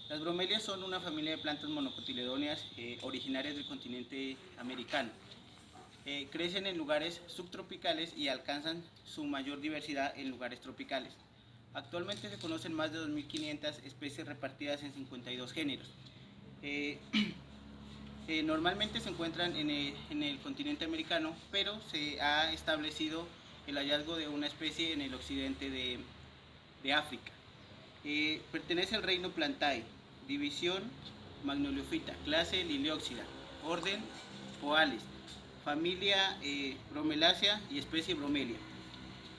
Las bromelias son una familia de plantas monocotiledóneas originarias del continente americano. Crecen en lugares subtropicales y alcanzan su mayor diversidad en lugares tropicales. Actualmente se conocen más de 2.500 especies repartidas en 52 géneros. Eh, Normalmente se encuentran en el continente americano, pero se ha establecido el hallazgo de una especie en el occidente de África. Pertenece al reino Plantae, división Magnoliophyta, clase Lilióxida, orden Poales, familia Bromelaceae y especie Bromelia.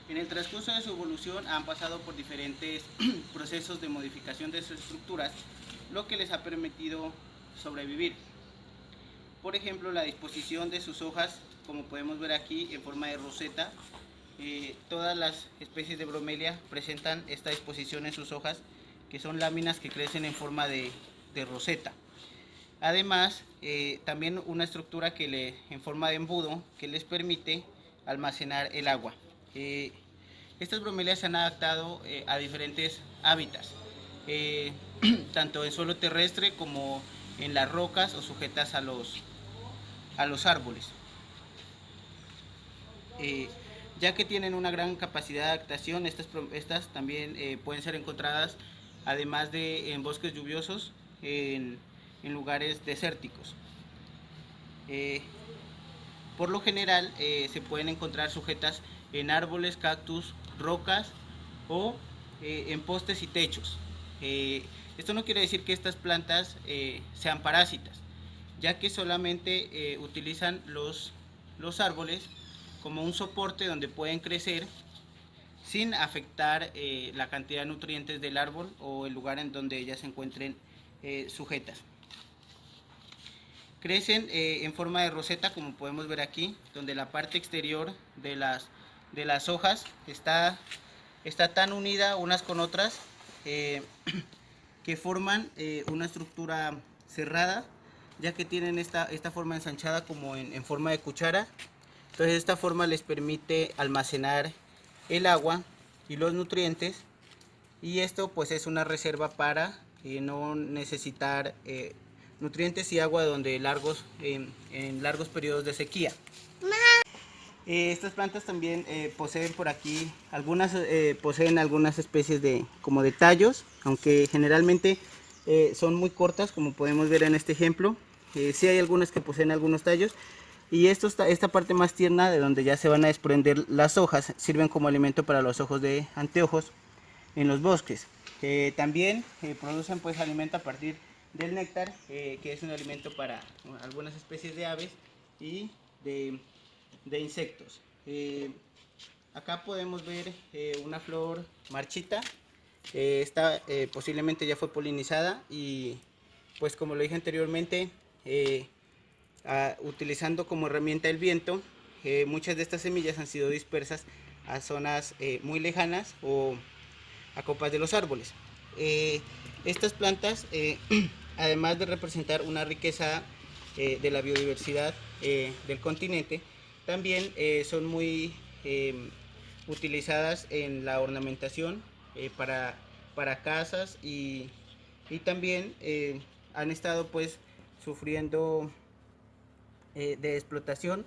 En el transcurso de su evolución han pasado por diferentes procesos de modificación de sus estructuras, lo que les ha permitido sobrevivir. Por ejemplo, la disposición de sus hojas, como podemos ver aquí, en forma de roseta. Todas las especies de bromelia presentan esta disposición en sus hojas, que son láminas que crecen en forma de roseta. Además, también una estructura en forma de embudo que les permite almacenar el agua. Estas bromelias se han adaptado a diferentes hábitats, tanto en suelo terrestre como en las rocas o sujetas a los árboles. Ya que tienen una gran capacidad de adaptación, estas también pueden ser encontradas, además de en bosques lluviosos, en lugares desérticos. Por lo general se pueden encontrar sujetas en árboles, cactus, rocas o en postes y techos. Esto no quiere decir que estas plantas sean parásitas, ya que solamente utilizan los árboles como un soporte donde pueden crecer sin afectar la cantidad de nutrientes del árbol o el lugar en donde ellas se encuentren sujetas. Crecen en forma de roseta, como podemos ver aquí, donde la parte exterior de las hojas está tan unida unas con otras que forman una estructura cerrada, ya que tienen esta forma ensanchada como en forma de cuchara. Entonces esta forma les permite almacenar el agua y los nutrientes, y esto pues es una reserva para no necesitar nutrientes y agua en largos periodos de sequía. Estas plantas también poseen por aquí, poseen algunas especies como de tallos, aunque generalmente son muy cortas, como podemos ver en este ejemplo. Sí hay algunas que poseen algunos tallos, y esta parte más tierna, de donde ya se van a desprender las hojas, sirven como alimento para los ojos de anteojos en los bosques. También producen pues alimento a partir del néctar, que es un alimento para algunas especies de aves y de insectos. Acá podemos ver una flor marchita. Esta posiblemente ya fue polinizada, y pues como lo dije anteriormente, utilizando como herramienta el viento, muchas de estas semillas han sido dispersas a zonas muy lejanas o a copas de los árboles. Estas plantas, además de representar una riqueza de la biodiversidad del continente, también son muy utilizadas en la ornamentación para casas, y también han estado pues sufriendo de explotación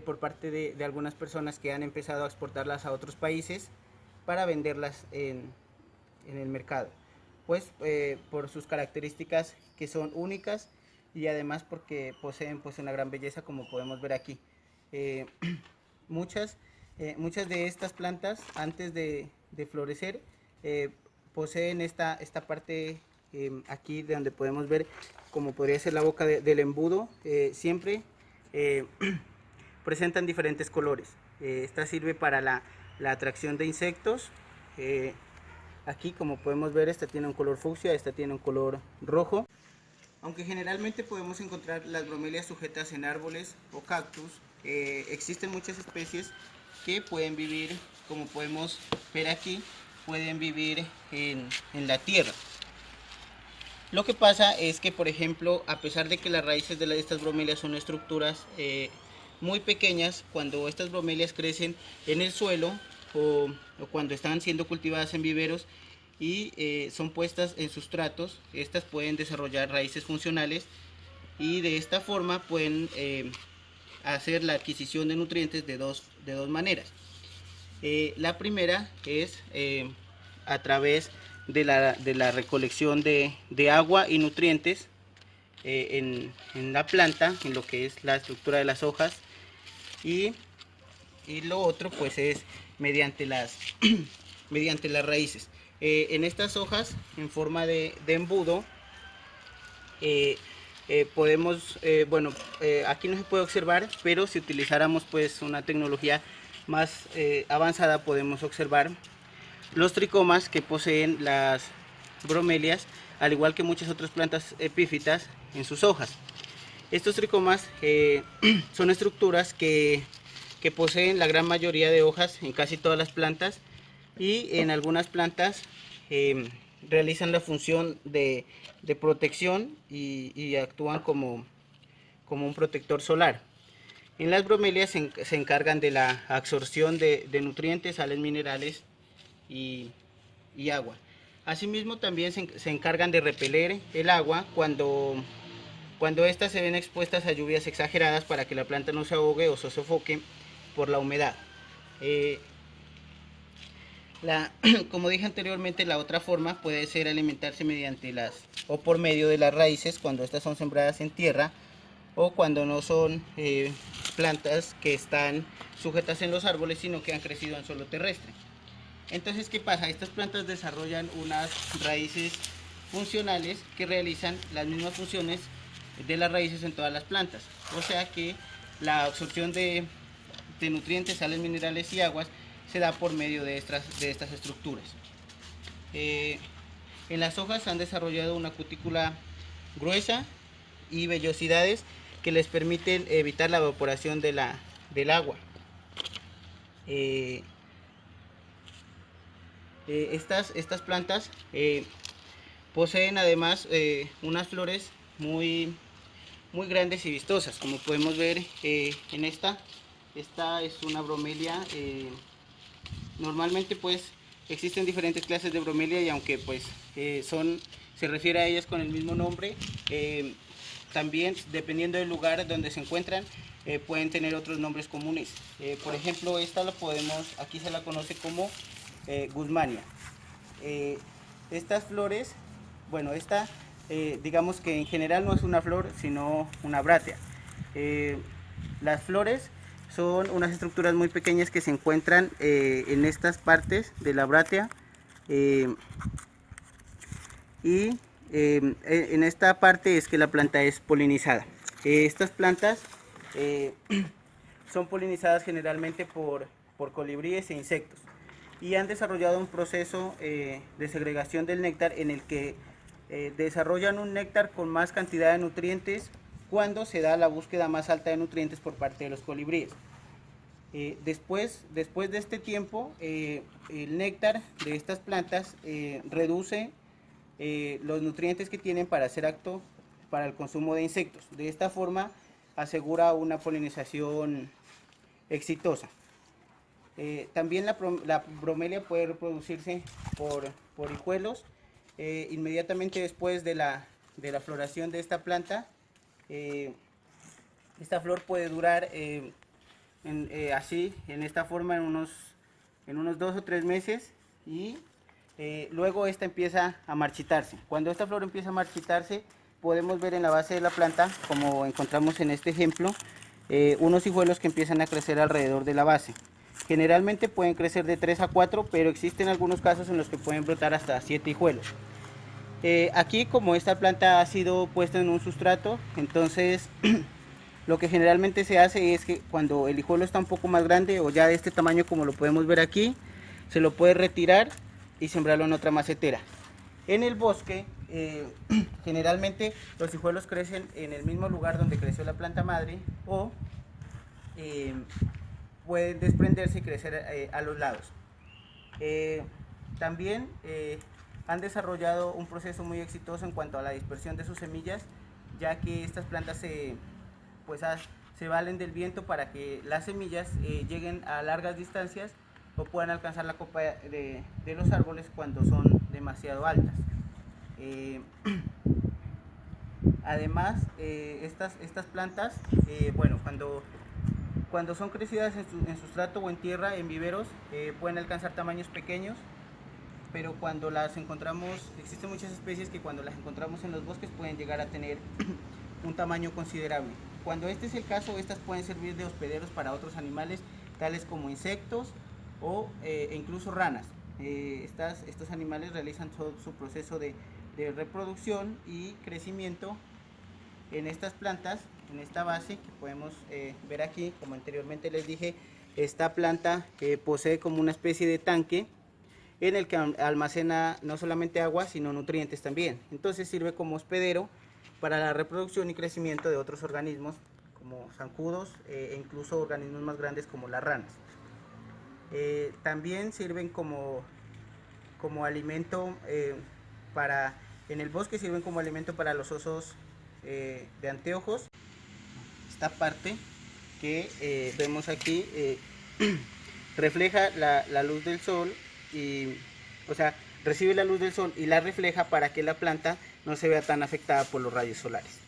por parte de algunas personas que han empezado a exportarlas a otros países para venderlas en el mercado, pues por sus características que son únicas, y además porque poseen pues una gran belleza, como podemos ver aquí. Eh, muchas de estas plantas, antes de florecer, poseen esta parte aquí, de donde podemos ver como podría ser la boca del embudo. Siempre presentan diferentes colores. Esta sirve para la atracción de insectos. Aquí, como podemos ver, esta tiene un color fucsia, esta tiene un color rojo. Aunque generalmente podemos encontrar las bromelias sujetas en árboles o cactus, existen muchas especies que pueden vivir, como podemos ver aquí, pueden vivir en la tierra. Lo que pasa es que, por ejemplo, a pesar de que las raíces de estas bromelias son estructuras muy pequeñas, cuando estas bromelias crecen en el suelo o cuando están siendo cultivadas en viveros, y son puestas en sustratos. Estas pueden desarrollar raíces funcionales y de esta forma pueden hacer la adquisición de nutrientes de dos maneras. La primera es a través de la recolección de agua y nutrientes en la planta, en lo que es la estructura de las hojas, y lo otro pues es mediante las mediante las raíces. En estas hojas en forma de embudo podemos, aquí no se puede observar, pero si utilizáramos pues una tecnología más avanzada podemos observar los tricomas que poseen las bromelias, al igual que muchas otras plantas epífitas en sus hojas. Estos tricomas son estructuras que poseen la gran mayoría de hojas en casi todas las plantas, y en algunas plantas realizan la función de protección y actúan como un protector solar. En las bromelias se encargan de la absorción de nutrientes, sales minerales y agua. Asimismo también se encargan de repeler el agua cuando éstas se ven expuestas a lluvias exageradas, para que la planta no se ahogue o se sofoque por la humedad. Como dije anteriormente, la otra forma puede ser alimentarse mediante o por medio de las raíces, cuando estas son sembradas en tierra o cuando no son plantas que están sujetas en los árboles, sino que han crecido en suelo terrestre. Entonces, ¿qué pasa? Estas plantas desarrollan unas raíces funcionales que realizan las mismas funciones de las raíces en todas las plantas. O sea que la absorción de nutrientes, sales minerales y aguas se da por medio de estas estructuras. En las hojas han desarrollado una cutícula gruesa y vellosidades que les permiten evitar la evaporación del agua. Estas plantas poseen además unas flores muy grandes y vistosas, como podemos ver en esta es una bromelia. Normalmente pues existen diferentes clases de bromelia, y aunque pues se refiere a ellas con el mismo nombre, también dependiendo del lugar donde se encuentran pueden tener otros nombres comunes. Por ejemplo, esta aquí se la conoce como Guzmania. Estas flores, bueno, digamos que en general no es una flor, sino una bráctea. Las flores son unas estructuras muy pequeñas que se encuentran en estas partes de la bráctea, y en esta parte es que la planta es polinizada. Estas plantas son polinizadas generalmente por colibríes e insectos, y han desarrollado un proceso de segregación del néctar, en el que desarrollan un néctar con más cantidad de nutrientes cuando se da la búsqueda más alta de nutrientes por parte de los colibríes. Después de este tiempo, el néctar de estas plantas reduce los nutrientes que tienen para ser apto para el consumo de insectos. De esta forma asegura una polinización exitosa. También la bromelia puede reproducirse por hijuelos. Inmediatamente después de la floración de esta planta, esta flor puede durar así, en esta forma, en unos 2 o 3 meses, y luego esta empieza a marchitarse. Cuando esta flor empieza a marchitarse, podemos ver en la base de la planta, como encontramos en este ejemplo, unos hijuelos que empiezan a crecer alrededor de la base. Generalmente pueden crecer de 3 a 4, pero existen algunos casos en los que pueden brotar hasta 7 hijuelos. Aquí, como esta planta ha sido puesta en un sustrato, entonces lo que generalmente se hace es que cuando el hijuelo está un poco más grande, o ya de este tamaño como lo podemos ver aquí, se lo puede retirar y sembrarlo en otra macetera. En el bosque, generalmente los hijuelos crecen en el mismo lugar donde creció la planta madre, o pueden desprenderse y crecer a los lados. También han desarrollado un proceso muy exitoso en cuanto a la dispersión de sus semillas, ya que estas plantas se valen del viento para que las semillas lleguen a largas distancias o puedan alcanzar la copa de los árboles cuando son demasiado altas. Además, estas plantas, bueno, cuando son crecidas en sustrato o en tierra, en viveros, pueden alcanzar tamaños pequeños, pero cuando las encontramos, existen muchas especies que cuando las encontramos en los bosques pueden llegar a tener un tamaño considerable. Cuando este es el caso, estas pueden servir de hospederos para otros animales, tales como insectos o incluso ranas. Estos animales realizan todo su proceso de reproducción y crecimiento en estas plantas, en esta base que podemos ver aquí. Como anteriormente les dije, esta planta posee como una especie de tanque en el que almacena no solamente agua, sino nutrientes también. Entonces sirve como hospedero para la reproducción y crecimiento de otros organismos como zancudos e incluso organismos más grandes como las ranas. También sirven como alimento en el bosque, sirven como alimento para los osos de anteojos. Esta parte que vemos aquí refleja la luz del sol o sea, recibe la luz del sol y la refleja para que la planta no se vea tan afectada por los rayos solares.